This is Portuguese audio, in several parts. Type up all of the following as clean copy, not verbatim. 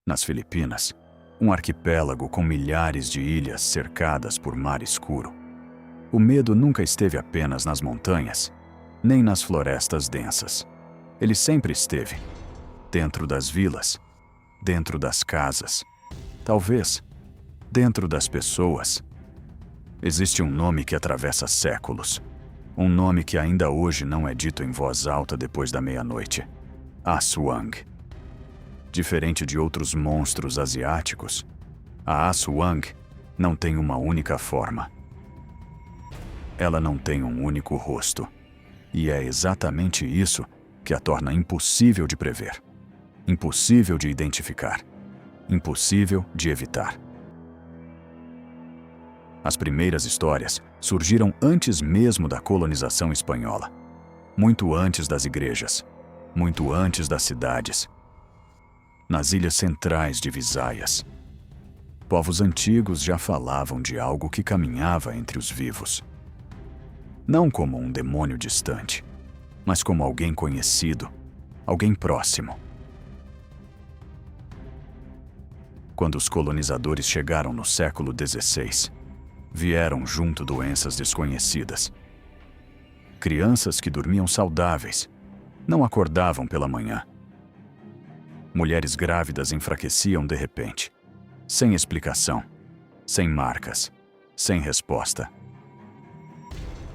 Nas Filipinas, um arquipélago com milhares de ilhas cercadas por mar escuro. O medo nunca esteve apenas nas montanhas, nem nas florestas densas. Ele sempre esteve dentro das vilas, dentro das casas, talvez dentro das pessoas. Existe um nome que atravessa séculos, um nome que ainda hoje não é dito em voz alta depois da meia-noite: Aswang. Diferente de outros monstros asiáticos, a Aswang não tem uma única forma. Ela não tem um único rosto. E é exatamente isso que a torna impossível de prever, impossível de identificar, impossível de evitar. As primeiras histórias surgiram antes mesmo da colonização espanhola, muito antes das igrejas, muito antes das cidades. Nas ilhas centrais de Visayas, povos antigos já falavam de algo que caminhava entre os vivos. Não como um demônio distante, mas como alguém conhecido, alguém próximo. Quando os colonizadores chegaram no século XVI, vieram junto doenças desconhecidas. Crianças que dormiam saudáveis, não acordavam pela manhã. Mulheres grávidas enfraqueciam de repente, sem explicação, sem marcas, sem resposta.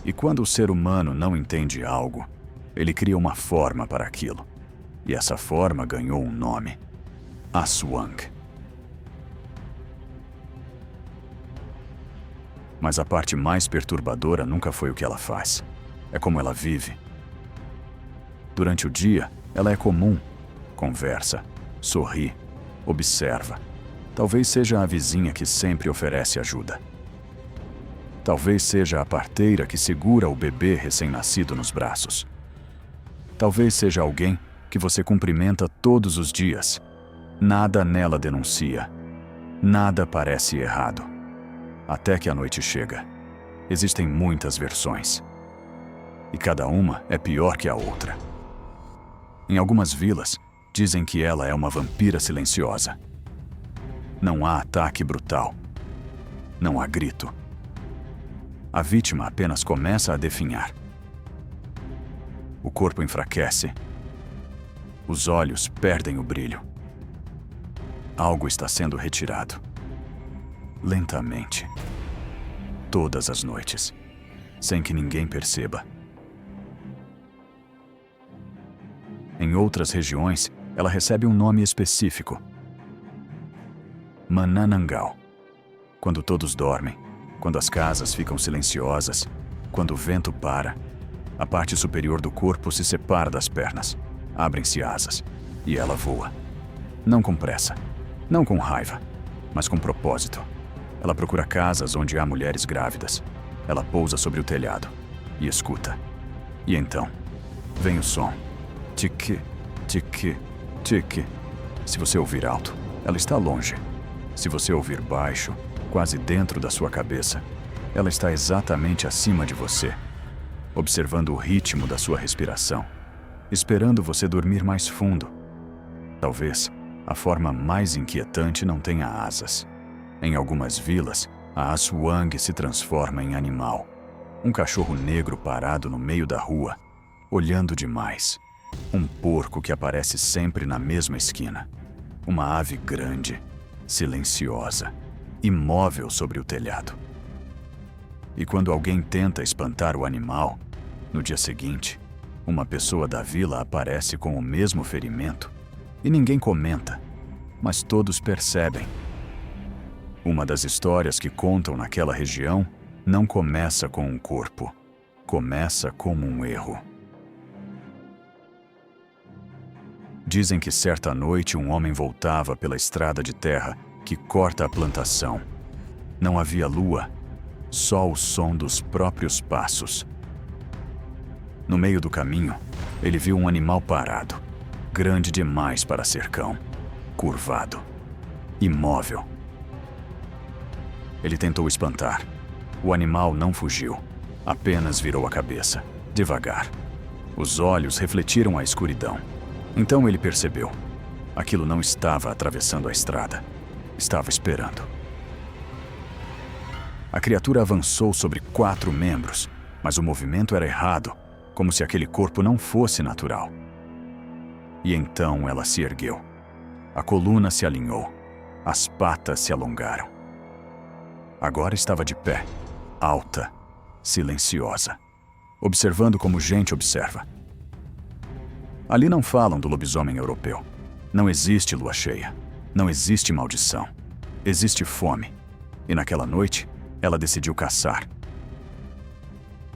E quando o ser humano não entende algo, ele cria uma forma para aquilo. E essa forma ganhou um nome: Aswang. Mas a parte mais perturbadora nunca foi o que ela faz. É como ela vive. Durante o dia, ela é comum. Conversa, sorri, observa. Talvez seja a vizinha que sempre oferece ajuda. Talvez seja a parteira que segura o bebê recém-nascido nos braços. Talvez seja alguém que você cumprimenta todos os dias. Nada nela denuncia. Nada parece errado. Até que a noite chega. Existem muitas versões. E cada uma é pior que a outra. Em algumas vilas, dizem que ela é uma vampira silenciosa. Não há ataque brutal. Não há grito. A vítima apenas começa a definhar. O corpo enfraquece. Os olhos perdem o brilho. Algo está sendo retirado. Lentamente. Todas as noites. Sem que ninguém perceba. Em outras regiões, ela recebe um nome específico: Manananggal. Quando todos dormem, quando as casas ficam silenciosas, quando o vento para, a parte superior do corpo se separa das pernas, abrem-se asas, e ela voa. Não com pressa, não com raiva, mas com propósito. Ela procura casas onde há mulheres grávidas. Ela pousa sobre o telhado e escuta. E então, vem o som. Tique, tique, tique. Se você ouvir alto, ela está longe. Se você ouvir baixo, quase dentro da sua cabeça, ela está exatamente acima de você, observando o ritmo da sua respiração, esperando você dormir mais fundo. Talvez a forma mais inquietante não tenha asas. Em algumas vilas, a Aswang se transforma em animal. Um cachorro negro parado no meio da rua, olhando demais. Um porco que aparece sempre na mesma esquina. Uma ave grande, silenciosa, imóvel sobre o telhado. E quando alguém tenta espantar o animal, no dia seguinte, uma pessoa da vila aparece com o mesmo ferimento e ninguém comenta, mas todos percebem. Uma das histórias que contam naquela região não começa com um corpo, começa como um erro. Dizem que certa noite um homem voltava pela estrada de terra que corta a plantação. Não havia lua, só o som dos próprios passos. No meio do caminho, ele viu um animal parado, grande demais para ser cão, curvado, imóvel. Ele tentou espantar. O animal não fugiu, apenas virou a cabeça, devagar. Os olhos refletiram a escuridão. Então ele percebeu. Aquilo não estava atravessando a estrada. Estava esperando. A criatura avançou sobre 4 membros, mas o movimento era errado, como se aquele corpo não fosse natural. E então ela se ergueu. A coluna se alinhou. As patas se alongaram. Agora estava de pé, alta, silenciosa, observando como gente observa. Ali não falam do lobisomem europeu. Não existe lua cheia. Não existe maldição. Existe fome. E naquela noite, ela decidiu caçar.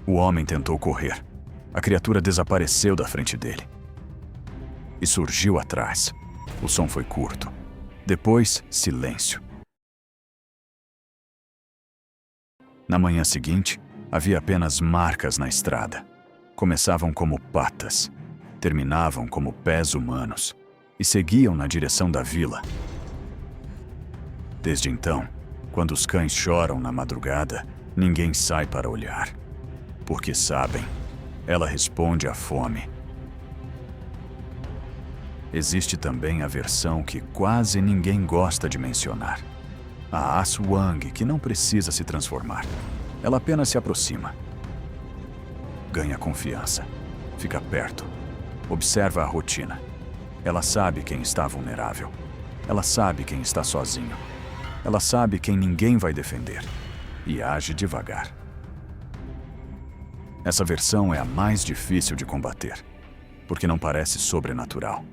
O homem tentou correr. A criatura desapareceu da frente dele. E surgiu atrás. O som foi curto. Depois, silêncio. Na manhã seguinte, havia apenas marcas na estrada. Começavam como patas, terminavam como pés humanos e seguiam na direção da vila. Desde então, quando os cães choram na madrugada, ninguém sai para olhar. Porque sabem, ela responde à fome. Existe também a versão que quase ninguém gosta de mencionar. A Aswang, que não precisa se transformar. Ela apenas se aproxima. Ganha confiança. Fica perto. Observa a rotina. Ela sabe quem está vulnerável. Ela sabe quem está sozinho. Ela sabe quem ninguém vai defender. E age devagar. Essa versão é a mais difícil de combater, porque não parece sobrenatural.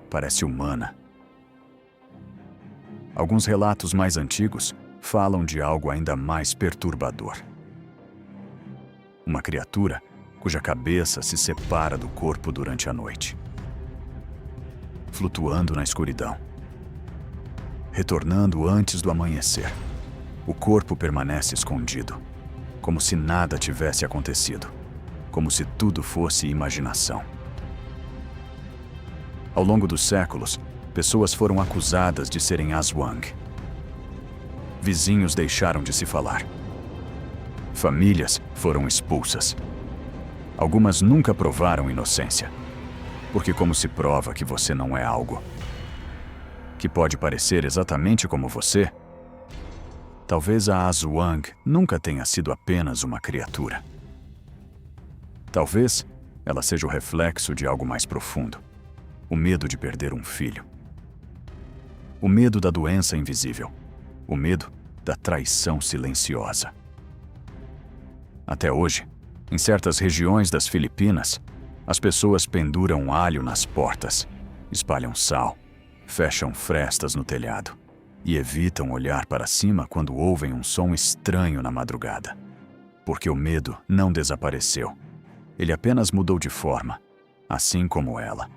Parece humana. Alguns relatos mais antigos falam de algo ainda mais perturbador. Uma criatura cuja cabeça se separa do corpo durante a noite, flutuando na escuridão. Retornando antes do amanhecer, o corpo permanece escondido, como se nada tivesse acontecido, como se tudo fosse imaginação. Ao longo dos séculos, pessoas foram acusadas de serem Aswang. Vizinhos deixaram de se falar. Famílias foram expulsas. Algumas nunca provaram inocência. Porque como se prova que você não é algo que pode parecer exatamente como você? Talvez a Aswang nunca tenha sido apenas uma criatura. Talvez ela seja o reflexo de algo mais profundo. O medo de perder um filho. O medo da doença invisível. O medo da traição silenciosa. Até hoje, em certas regiões das Filipinas, as pessoas penduram alho nas portas, espalham sal, fecham frestas no telhado e evitam olhar para cima quando ouvem um som estranho na madrugada. Porque o medo não desapareceu. Ele apenas mudou de forma, assim como ela.